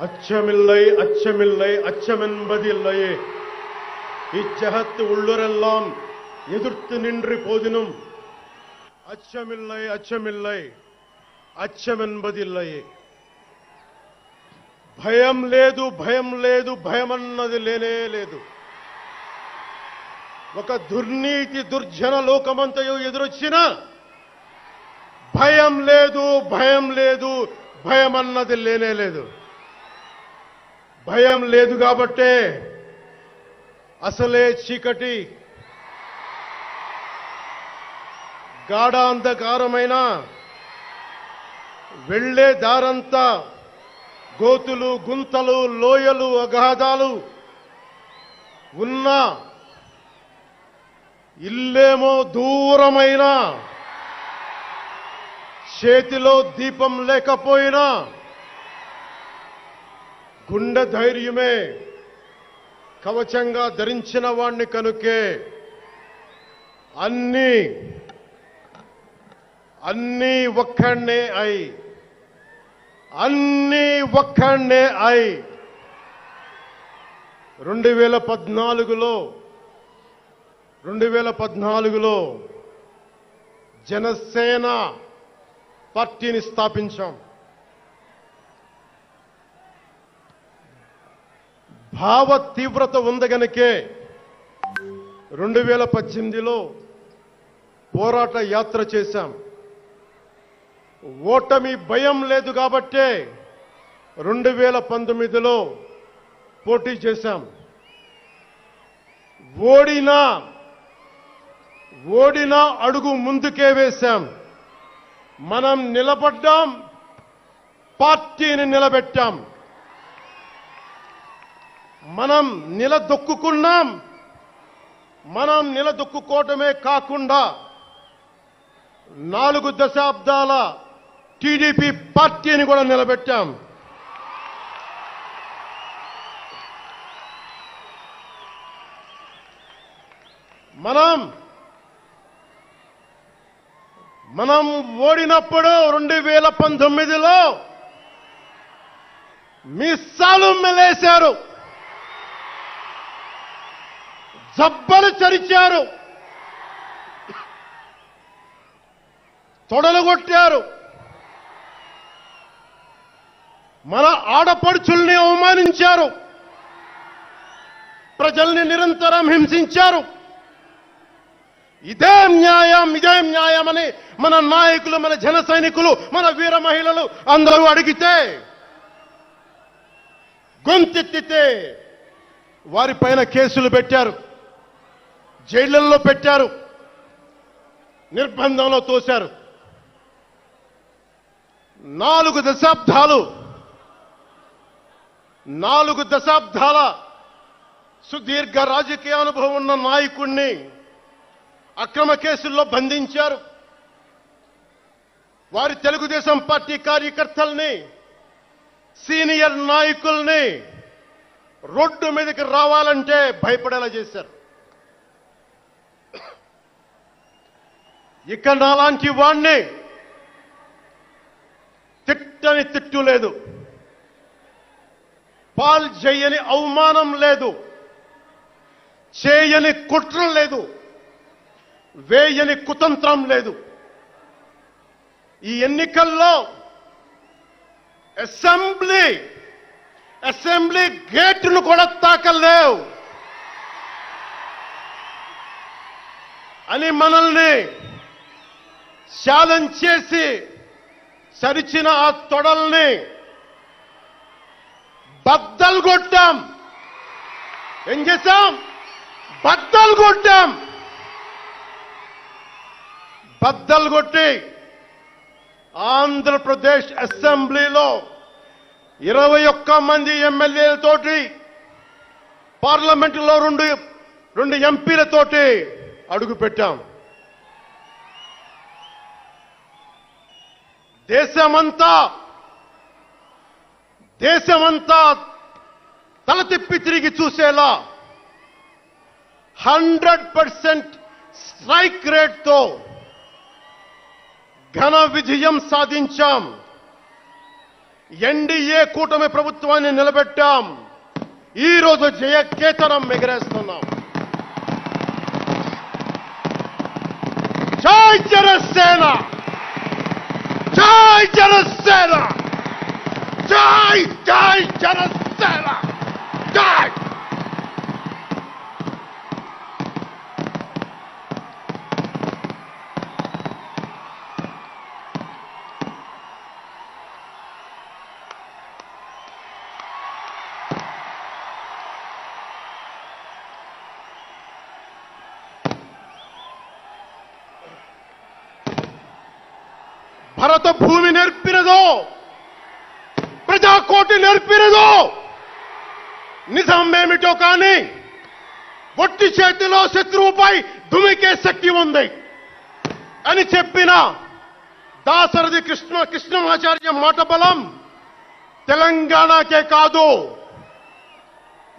அச்சமில்லை அச்சமில்லை அச்சமென்பதில்லையே இச்சகத்து உள்ளுரெல்லாம் எதிர்த்து நின்று போதினும் அச்சமில்லை அச்சமில்லை అచ్చమెన్బదిల్లయే భయం లేదు భయం లేదు భయమన్నది లేనే లేదు. ఒక దుర్నీతి దుర్జన లోకమంతయు ఎదురొచ్చినా భయం లేదు భయం లేదు భయమన్నది లేనే లేదు. భయం లేదు కాబట్టే అసలే చీకటి గాఢ అంధకారమైన వెళ్లే దారంతా గోతులు గుంతలు లోయలు అగాధాలు ఉన్న ఇల్లేమో దూరమైన చేతిలో దీపం లేకపోయినా గుండె ధైర్యమే కవచంగా ధరించిన వాణ్ణి కనుకే అన్నీ ఒక్కడే అయి అన్నీ ఒక్కడే అయి 2014లో జనసేన పార్టీని స్థాపించాం. భావ తీవ్రత ఉంది గనుకే 2018లో పోరాట యాత్ర చేశాం. ఓటమి భయం లేదు కాబట్టే 2019లో పోటీ చేశాం. ఓడినా అడుగు ముందుకే వేశాం. మనం నిలబడ్డాం, పార్టీని నిలబెట్టాం. మనం నిలదొక్కుకున్నాం. మనం నిలదొక్కుకోవటమే కాకుండా 4 దశాబ్దాల టీడీపీ పార్టీని కూడా నిలబెట్టాం. మనం ఓడినప్పుడు 2019లో మీసాలు మెలేశారు, జబ్బలు చరిచారు, తొడలు కొట్టారు, మన ఆడపడుచుల్ని అవమానించారు, ప్రజల్ని నిరంతరం హింసించారు. ఇదే న్యాయం అని మన నాయకులు, మన జన సైనికులు, మన వీర మహిళలు అందరూ అడిగితే, గొంతెత్తితే వారిపైన కేసులు పెట్టారు, జైళ్లలో పెట్టారు, నిర్బంధంలో తోశారు. 4 దశాబ్దాల సుదీర్ఘ రాజకీయ అనుభవం ఉన్న నాయకుణ్ణి అక్రమ కేసుల్లో బంధించారు. వారి తెలుగుదేశం పార్టీ కార్యకర్తల్ని, సీనియర్ నాయకుల్ని రోడ్డు మీదకి రావాలంటే భయపడేలా చేశారు. ఇక నాలాంటి వాణ్ణి తిట్టని తిట్టు లేదు, పాల్ చేయని అవమానం లేదు, చేయని కుట్ర లేదు, వేయని కుతంత్రం లేదు. ఈ ఎన్నికల్లో అసెంబ్లీ గేటును కూడా తాకలేవు అని మనల్ని ఛాలెంజ్ చేసి సరిచిన ఆ తొడల్ని బద్దలు కొట్టాం. ఏం చేశాం? బద్దలు కొట్టాం. బద్దలు కొట్టి ఆంధ్రప్రదేశ్ అసెంబ్లీలో 21 మంది ఎమ్మెల్యేలతోటి, పార్లమెంటులో 2 ఎంపీలతోటి అడుగు పెట్టాం. దేశమంతా తల తిప్పి తిరిగి చూసేలా 100% స్ట్రైక్ రేట్తో ఘన విజయం సాధించాం. ఎన్డీఏ కూటమి ప్రభుత్వాన్ని నిలబెట్టాం. ఈ రోజు జయకేతనం ఎగరేస్తున్నాం. జై జనసేన, జై జనసేన, జై జై జనసేన, జై. భరత భూమి నేర్పినదో, ప్రజాకోటి నేర్పినదో, నిజమేమిటో కానీ ఒట్టి చేతిలో శత్రువుపై దుమికే శక్తి ఉంది అని చెప్పిన దాశరథి కృష్ణమాచార్య మాట బలం తెలంగాణకే కాదు,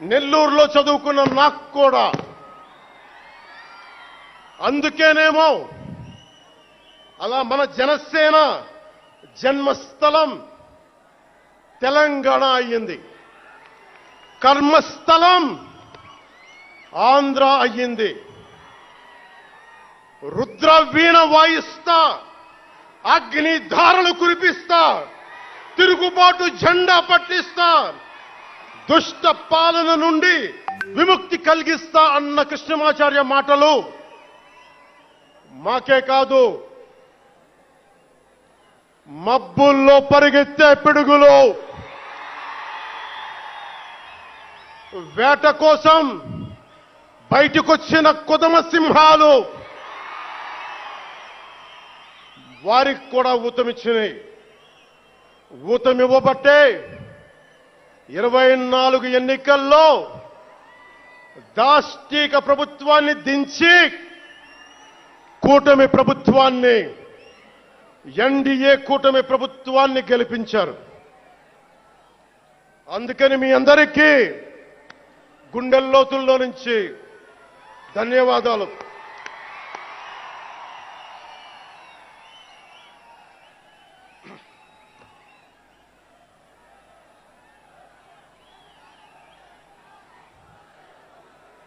నెల్లూరులో చదువుకున్న నాకు కూడా. అందుకేనేమో అలా మన జనసేన జన్మస్థలం తెలంగాణ అయ్యింది, కర్మస్థలం ఆంధ్ర అయ్యింది. రుద్ర వీణ వాయిస్తా, అగ్ని ధారలు కురిపిస్తా, తిరుగుబాటు జెండా పట్టిస్తా, దుష్ట పాలన నుండి విముక్తి కలిగిస్తా అన్న కృష్ణమాచార్య మాటలు మాకే కాదు, మబ్బుల్లో పరిగెత్తే పిడుగులు, వేట కోసం బయటకొచ్చిన కొదమ సింహాలు వారికి కూడా ఊతమిచ్చినాయి. ఊతమివ్వబట్టే 24 ఎన్నికల్లో దాష్టీక ప్రభుత్వాన్ని దించి కూటమి ప్రభుత్వాన్ని, ఎన్డీఏ కూటమి ప్రభుత్వాన్ని గెలిపించారు. అందుకని మీ అందరికీ గుండెల్లోతుల్లో నుంచి ధన్యవాదాలు.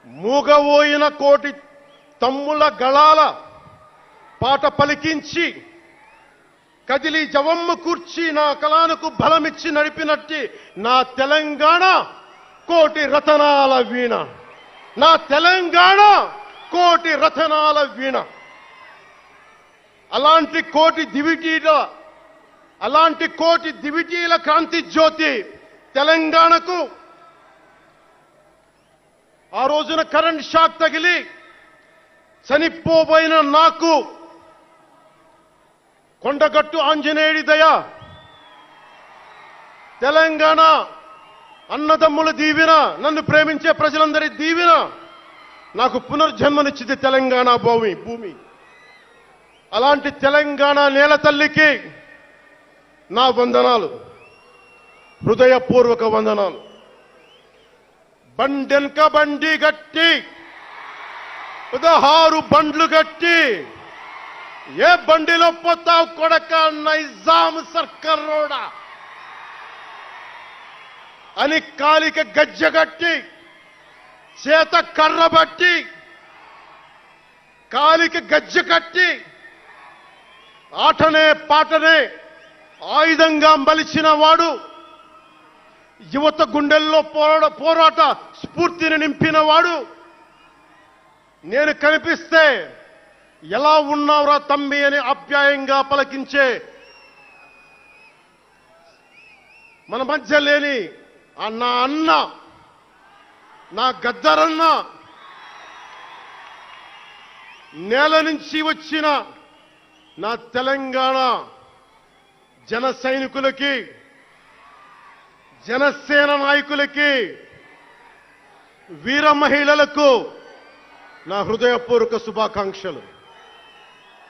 మూగబోయిన కోటి తమ్ముల గళాల పాట పలికించి కదిలి జవమ్మ కూర్చి నా కళానికి బలమిచ్చి నడిపినట్టి నా తెలంగాణ కోటి రతనాల వీణ, నా తెలంగాణ కోటి రతనాల వీణ. అలాంటి కోటి దివిటీల క్రాంతి జ్యోతి తెలంగాణకు ఆ రోజున కరెంట్ షాక్ తగిలి చనిపోబోయిన నాకు కొండగట్టు ఆంజనేయుడి దయ, తెలంగాణ అన్నదమ్ముల దీవెన, నన్ను ప్రేమించే ప్రజలందరి దీవెన నాకు పునర్జన్మనిచ్చింది తెలంగాణ భూమి. అలాంటి తెలంగాణ నేల తల్లికి నా వందనాలు, హృదయపూర్వక వందనాలు. బండెనక బండి గట్టి 16 బండ్లు గట్టి ఏ బండిలో పోతావు కొడక నైజాం సర్కార్ రోడా అని కాలిక గజ్జగట్టి, చేత కర్ర బట్టి కాలిక గజ్జ కట్టి ఆటనే పాటనే ఆయుధంగా మలిచిన వాడు, యువత గుండెల్లో పోరాట స్ఫూర్తిని నింపిన వాడు, నేను కనిపిస్తే ఎలా ఉన్నావురా తమ్మి అని ఆప్యాయంగా పలకించే మన మధ్య లేని నా అన్న, నా గద్దరన్న, నేల నుంచి వచ్చిన నా తెలంగాణ జన సైనికులకి, జనసేన నాయకులకి, వీర మహిళలకు నా హృదయపూర్వక శుభాకాంక్షలు.